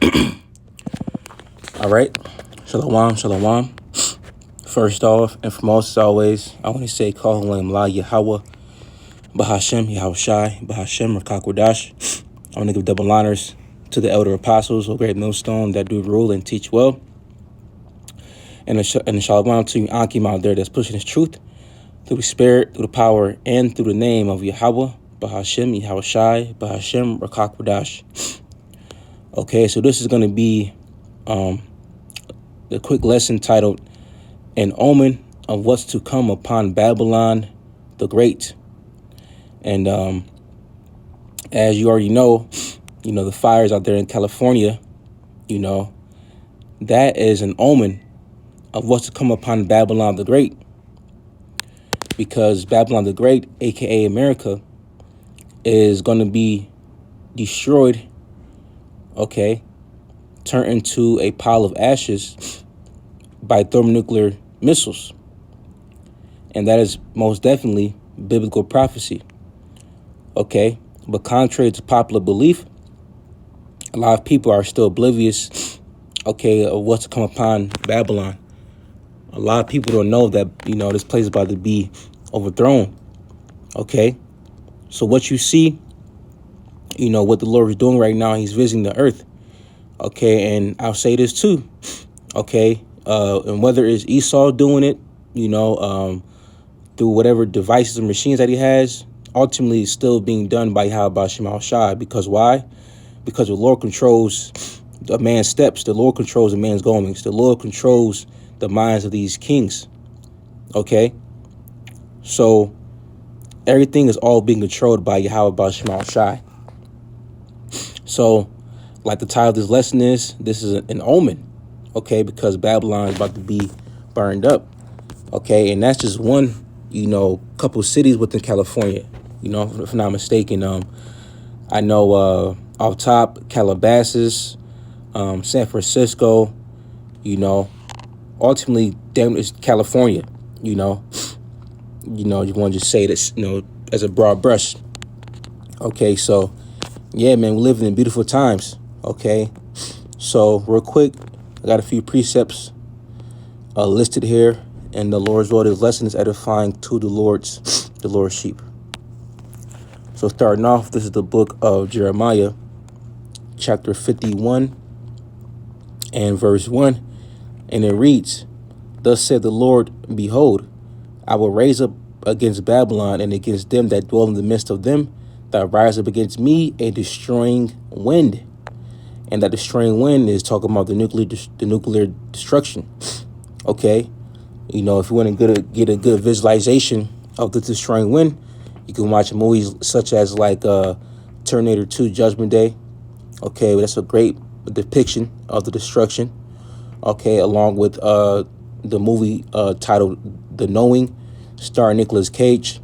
All right. Shalom, shalom. First off and foremost, as always, I want to say, call him La Yahweh, Bahashem, Yahushai, Bahashem, Rakakwadash. I want to give double honors to the elder apostles, O great millstone that do rule and teach well. And a shalom to Ankim out there that's pushing his truth through the spirit, through the power, and through the name of Yahweh, Bahashem, Yahushai, Bahashem, Rakakwadash. Okay, so this is going to be the quick lesson titled An Omen of What's to Come Upon Babylon the Great. And as you already know, the fires out there in California, that is an omen of what's to come upon Babylon the Great. Because Babylon the Great, aka America, is going to be destroyed, turned into a pile of ashes by thermonuclear missiles. And that is most definitely biblical prophecy. But contrary to popular belief, a lot of people are still oblivious, of what's to come upon Babylon. A lot of people don't know that, this place is about to be overthrown. So what you see, what the Lord is doing right now, he's visiting the earth. And I'll say this too. And whether it's Esau doing it, through whatever devices and machines that he has, ultimately it's still being done by Yahweh Shai. Because why? Because the Lord controls a man's steps. The Lord controls a man's goings. The Lord controls the minds of these kings. So everything is all being controlled by Yahweh Shai. So, like the title of this lesson is, this is an omen, because Babylon is about to be burned up, and that's just one, couple cities within California, if I'm not mistaken. I know off top, Calabasas, San Francisco, ultimately, damn, it's California, you want to just say this, as a broad brush. So, yeah, man, we're living in beautiful times. So real quick, I got a few precepts listed here, and the Lord's word is lesson is edifying to the Lord's sheep. So starting off, this is the book of Jeremiah, chapter 51 and verse 1, and it reads, "Thus said the Lord, behold, I will raise up against Babylon and against them that dwell in the midst of them, that rise up against me a destroying wind." And that destroying wind is talking about the nuclear destruction. If you want to get a good visualization of the destroying wind, you can watch movies such as like Terminator 2 Judgment Day. That's a great depiction of the destruction. Along with the movie titled The Knowing, starring Nicolas Cage.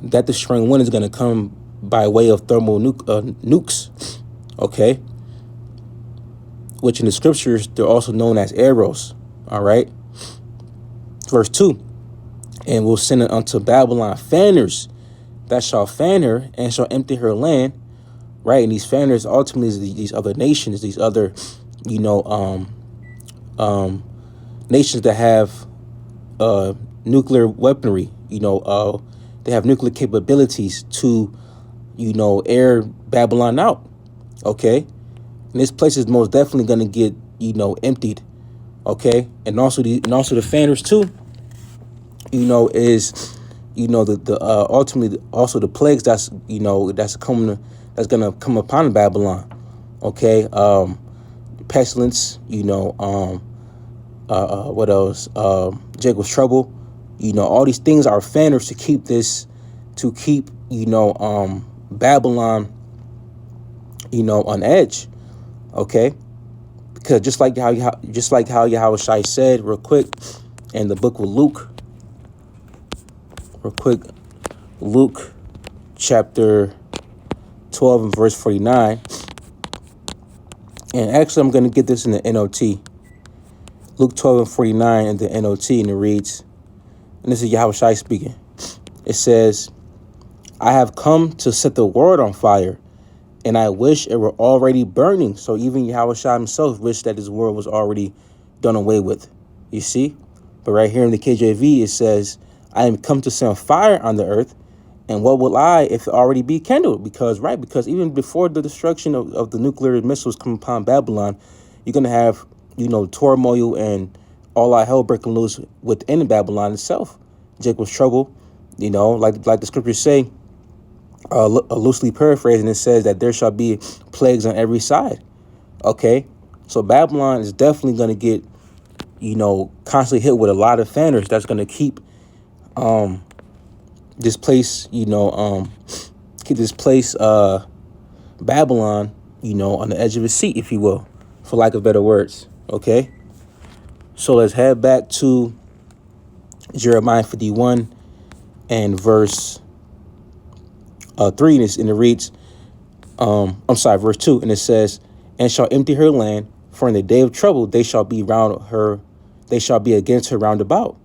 That destroying wind is going to come by way of thermal nukes. Which in the scriptures, they're also known as arrows. All right. Verse 2, "And will send it unto Babylon fanners that shall fan her and shall empty her land." Right. And these fanners ultimately is these other nations, these other, nations that have nuclear weaponry, they have nuclear capabilities to, air Babylon out. And this place is most definitely going to get, emptied. And also the fanners too, is, the ultimately also the plagues that's going to come upon Babylon. Pestilence, what else? Jacob's trouble. All these things are fanners to keep Babylon, on edge. Because just like how Yahweh Shai said, real quick, in the book of Luke, Luke chapter 12 and verse 49. And actually, I'm going to get this in the NOT. Luke 12 and 49 in the NOT, and it reads, and this is Yahweh Shai speaking. It says, "I have come to set the world on fire, And I wish it were already burning. So even Yahushua himself wished that this world was already done away with. You see? But right here in the KJV, it says, I am come to send fire on the earth. And what will I if it already be kindled? Because even before the destruction of the nuclear missiles come upon Babylon, you're going to have, turmoil and all our hell breaking loose within Babylon itself. Jacob's trouble, like the scriptures say, loosely paraphrasing, it says that there shall be plagues on every side. Okay, so Babylon is definitely going to get, constantly hit with a lot of fanners. That's going to keep this place, Babylon, on the edge of its seat, if you will, for lack of better words. Okay, so let's head back to Jeremiah 51 and verse 3, and it reads, verse 2, and it says, and shall empty her land, for in the day of trouble they shall be against her round about.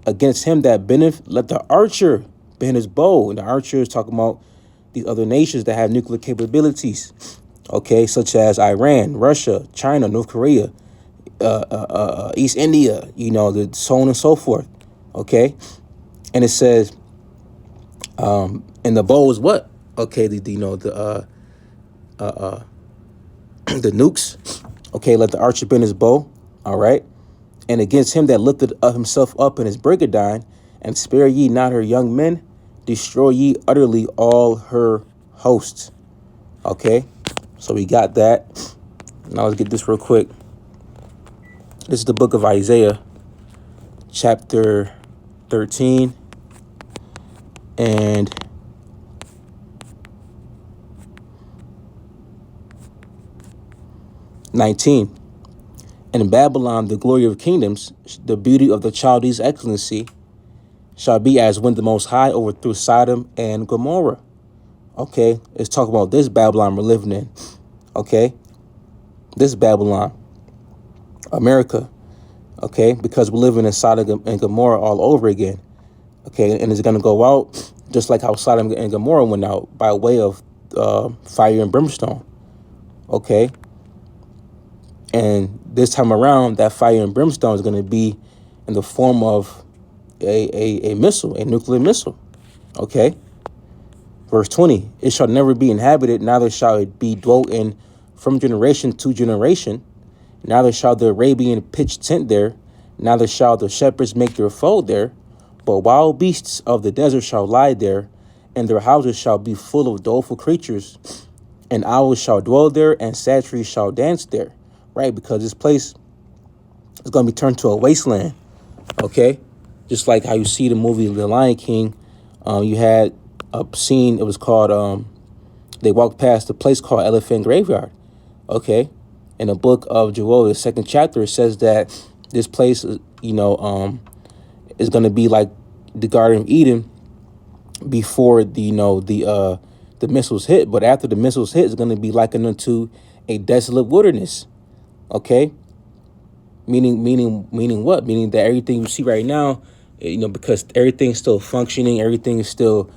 Against him that bendeth, let the archer bend his bow. And the archer is talking about these other nations that have nuclear capabilities, okay, such as Iran, Russia, China, North Korea, East India, so on and so forth, okay. And it says, and the bow is what? Okay, the nukes. Okay, let the archer bend his bow. All right. And against him that lifted himself up in his brigandine, and spare ye not her young men, destroy ye utterly all her hosts. Okay, so we got that. Now let's get this real quick. This is the book of Isaiah, chapter 13 and 19. And in Babylon, the glory of kingdoms, the beauty of the Chaldees' excellency, shall be as when the Most High overthrew Sodom and Gomorrah. Okay, let's talk about this Babylon we're living in. Okay, this Babylon, America. Okay, because we're living in Sodom and Gomorrah all over again. Okay, and it's going to go out just like how Sodom and Gomorrah went out, by way of fire and brimstone. Okay. And this time around, that fire and brimstone is going to be in the form of a missile, a nuclear missile. Okay. Verse 20, it shall never be inhabited, neither shall it be dwelt in from generation to generation. Neither shall the Arabian pitch tent there, neither shall the shepherds make their fold there. But wild beasts of the desert shall lie there, and their houses shall be full of doleful creatures. And owls shall dwell there, and sad trees shall dance there. Right, because this place is going to be turned to a wasteland, okay? Just like how you see the movie The Lion King, you had a scene, it was called, they walked past a place called Elephant Graveyard, okay? In the book of Joel, the 2nd chapter, it says that this place, is going to be like the Garden of Eden before the missiles hit. But after the missiles hit, it's going to be likened unto a desolate wilderness. Okay, meaning what? Meaning that everything you see right now, because everything's still functioning, everything is still,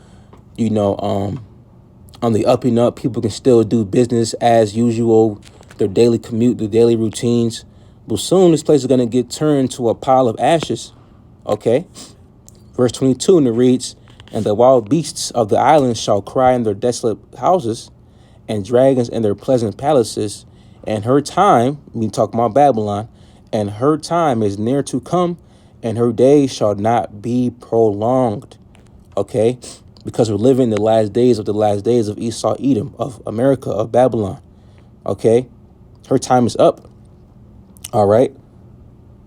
on the up and up. People can still do business as usual, their daily commute, their daily routines. But soon this place is going to get turned to a pile of ashes. Okay, verse 22, and it reads, and the wild beasts of the islands shall cry in their desolate houses, and dragons in their pleasant palaces. And her time, we talk about Babylon, and her time is near to come, and her days shall not be prolonged. Okay? Because we're living the last days of Esau, Edom, of America, of Babylon. Okay? Her time is up. All right?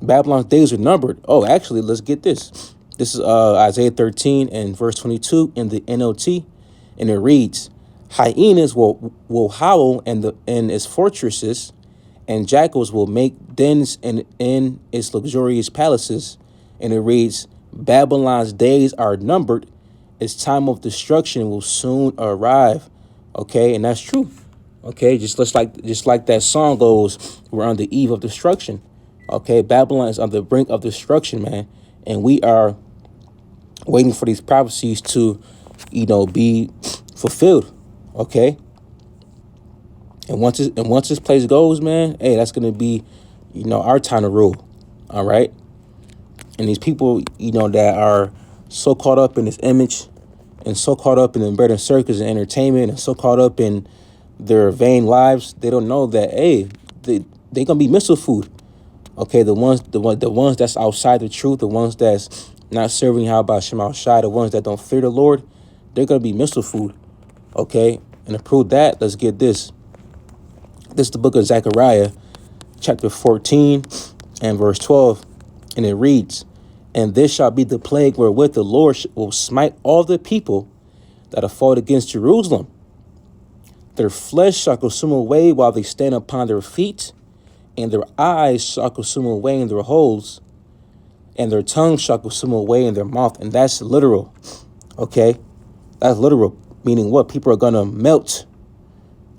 Babylon's days are numbered. Oh, actually, let's get this. This is Isaiah 13 and verse 22 in the NLT, and it reads, hyenas will howl in its fortresses, and jackals will make dens in its luxurious palaces. And it reads, Babylon's days are numbered. Its time of destruction will soon arrive. Okay, and that's true. Okay, just like that song goes, we're on the eve of destruction. Okay, Babylon is on the brink of destruction, man. And we are waiting for these prophecies to, be fulfilled. Okay, And once this place goes, man, hey, that's gonna be, our time to rule. All right. And these people, that are so caught up in this image and so caught up in the bread and circus and entertainment and so caught up in their vain lives, they don't know that, hey, they gonna be missile food. Okay, the ones that's outside the truth, the ones that's not serving Yahweh Shem Shai, the ones that don't fear the Lord, they're gonna be missile food. Okay, and to prove that, let's get this. This is the book of Zechariah, chapter 14 and verse 12, and it reads, "And this shall be the plague wherewith the Lord will smite all the people that have fought against Jerusalem. Their flesh shall consume away while they stand upon their feet, and their eyes shall consume away in their holes, and their tongue shall consume away in their mouth." And that's literal. Okay, that's literal, meaning what? People are gonna melt.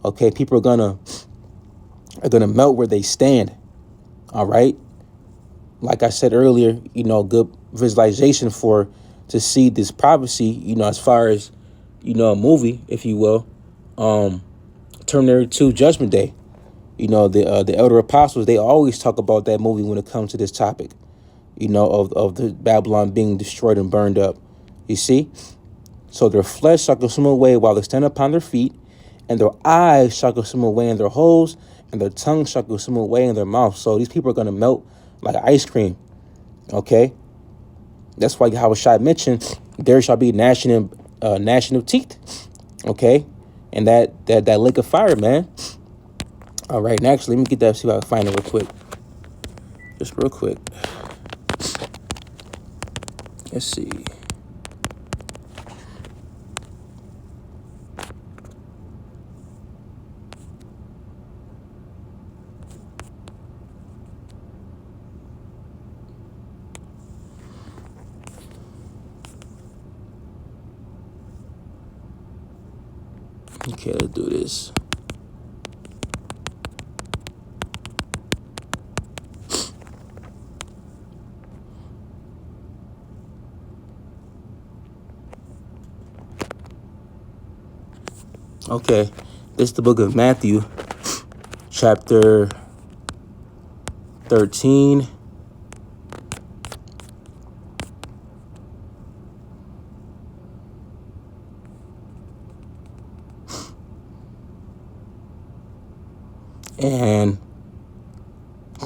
Okay, people are gonna melt where they stand. All right. Like I said earlier, good visualization to see this prophecy, as far as, a movie, if you will, Terminator 2 Judgment Day. The elder apostles, they always talk about that movie when it comes to this topic, of the Babylon being destroyed and burned up. You see? So their flesh shall consume away while they stand upon their feet, and their eyes shall consume away in their holes, and their tongue shall consume away in their mouth. So these people are going to melt like ice cream. Okay? That's why Yahweh Shai mentioned there shall be gnashing of teeth. Okay? And that lake of fire, man. All right, now actually, let me get that, see if I can find it real quick. Just real quick. Let's see. Okay, let's do this. Okay, this is the book of Matthew, chapter 13. And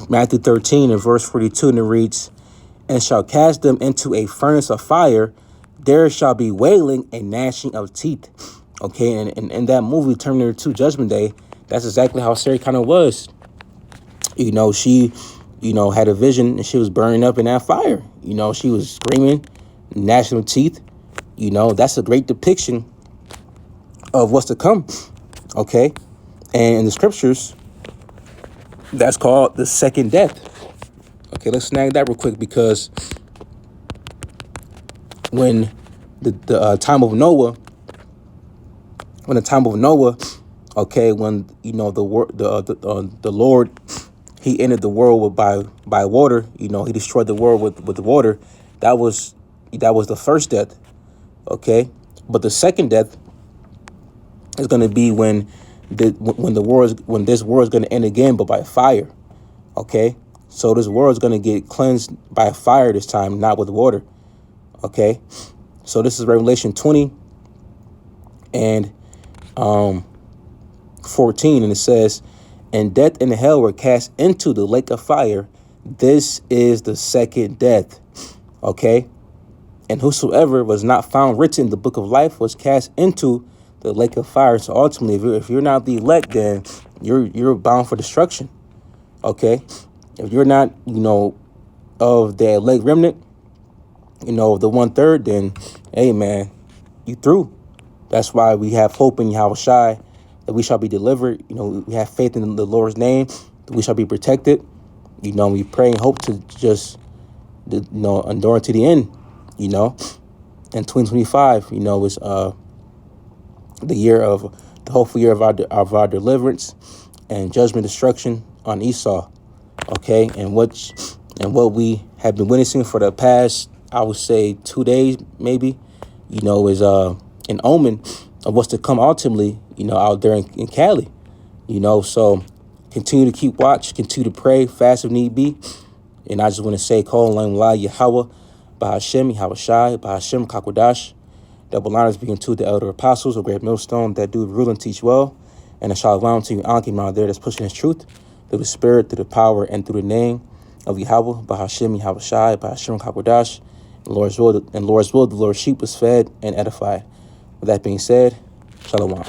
Matthew 13 and verse 42, and it reads, "And shall cast them into a furnace of fire, there shall be wailing and gnashing of teeth." Okay, and in that movie, Terminator 2 Judgment Day, that's exactly how Sarah kind of was. She, had a vision and she was burning up in that fire. She was screaming, gnashing of teeth. That's a great depiction of what's to come. Okay, and in the scriptures, that's called the second death. Okay, let's snag that real quick, because when the time of Noah, okay, when the Lord, he entered the world by water. He destroyed the world with the water. That was the first death. Okay, but the second death is going to be when this world is going to end again, but by fire. Okay, so this world is going to get cleansed by fire this time, not with water. Okay, so this is Revelation 20 and 14, and it says, "And death and hell were cast into the lake of fire. This is the second death." Okay, and whosoever was not found written in the book of life was cast into the lake of fire. So ultimately, if you're not the elect, then you're bound for destruction. Okay, if you're not, of the elect remnant, the 1/3, then hey, man, you through. That's why we have hope in Yahweh Shai that we shall be delivered. We have faith in the Lord's name that we shall be protected. We pray and hope to just, endure to the end. And 2025, is the year of the hopeful year of our deliverance and judgment, destruction on Esau. Okay, and what we have been witnessing for the past, I would say, 2 days, maybe, is an omen of what's to come ultimately, out there in Cali. So continue to keep watch, continue to pray, fast if need be. And I just want to say, Kol Lam La Yahweh, Bahashem, Yahweh Shai, Bahashem, Kakwadash. Double honors be unto the elder apostles of Great Millstone that do rule and teach well. And a shalom to you, Ankim out there that's pushing his truth through the spirit, through the power, and through the name of Yahweh, Bahashem, Yahweh Shai, Bahashem, Kakwadash. And Lord's will, the Lord's sheep was fed and edified. With that being said, shalom.